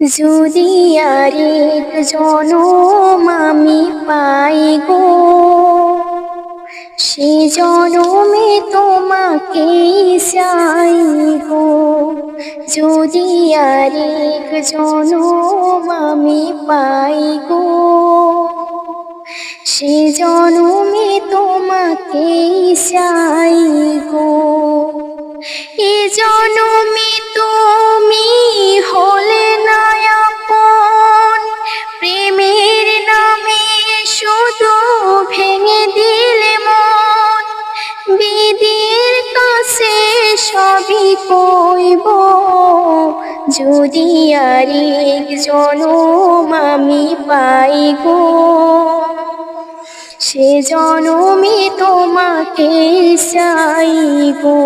যদি আরেক জনম আমি পাই গো, সে জনমে তোমাকেই চাই গো। যদি আরেক জনম আমি পাই গো, সে জনমে তোমাকেই চাই গো। এ জনমে তুমি হলে না আপন, প্রেমের নামে শুধু ভেঙে দিলে মন। বিধির কাছে সবই কইব, যদি আরেক জনম আমি পাই গো, সে জনমে তোমাকে চাই গো।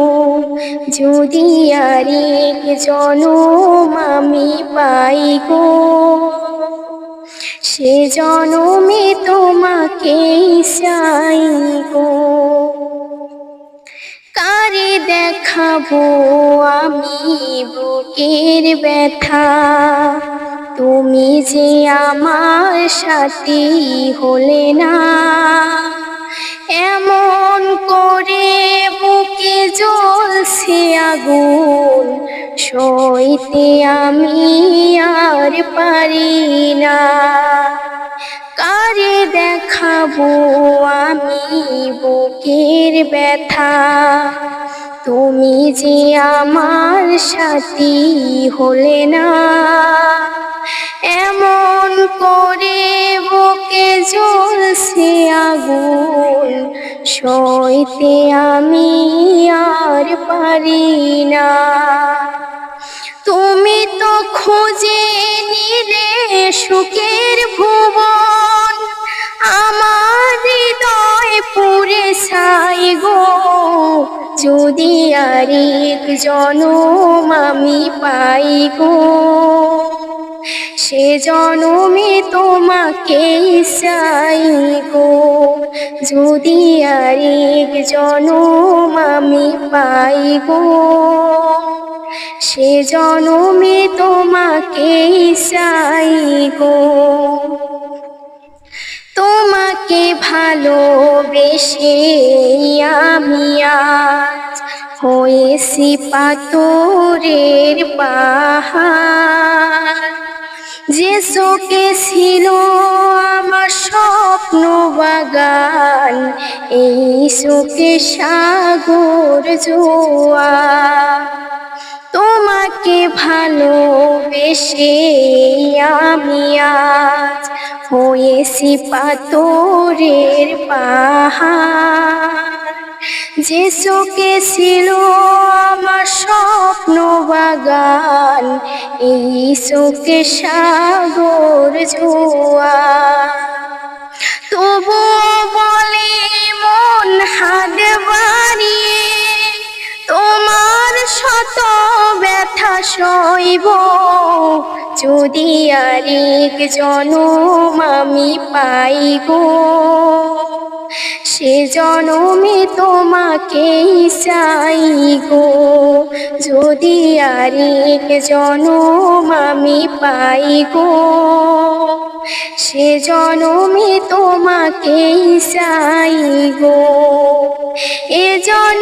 যদি আরেক জনম আমি পাই গো, সে জনমে তোমাকে চাই গো। কারে দেখাবো আমি বুকের ব্যথা, তুমি যে আমার সাথী হলে না। এমন করে বুকে জ্বলছে আগুন, সইতে আমি আর পারি না। কারে দেখাবো আমি বুকের ব্যথা, তুমি যে আমার সাথী হলে না। এমন করে বুকে জ্বলছে আগুন, সইতে আমি আর পারি না। তুমি তো খুঁজে নিলে সুখের ভুবন, আমার হৃদয় পুড়ে ছাই গো। যদি আরেক জনম আমি পাই গো, সে জনমে তোমাকেই চাই গো। যদি আরেক জনম আমি পাই গো, সে জনমে তোমাকেই চাই গো। তোমাকে ভালোবেসে আমি আজ হয়েছি পাথরের পাহাড়। যে চোখে ছিল আমার স্বপ্ন বাগান, এই চোখে সাগর জোয়ার। তোমাকে ভালোবেসে আমি আজ হয়েছি পাথরের পাহাড়। যে চোখে ছিল আমার স্বপ্ন বাগান, এই চোখে সাগর জোয়ার। তবুও বলে মন হাত বাড়িয়ে, তোমার শত ব্যথা সইব। যদি আরেক জনম আমি পাই গো, সে জনমে তোমাকেই চাই গো। যদি আরেক জনম আমি পাই গো, সে জনমে তোমাকেই চাই গো। এ জন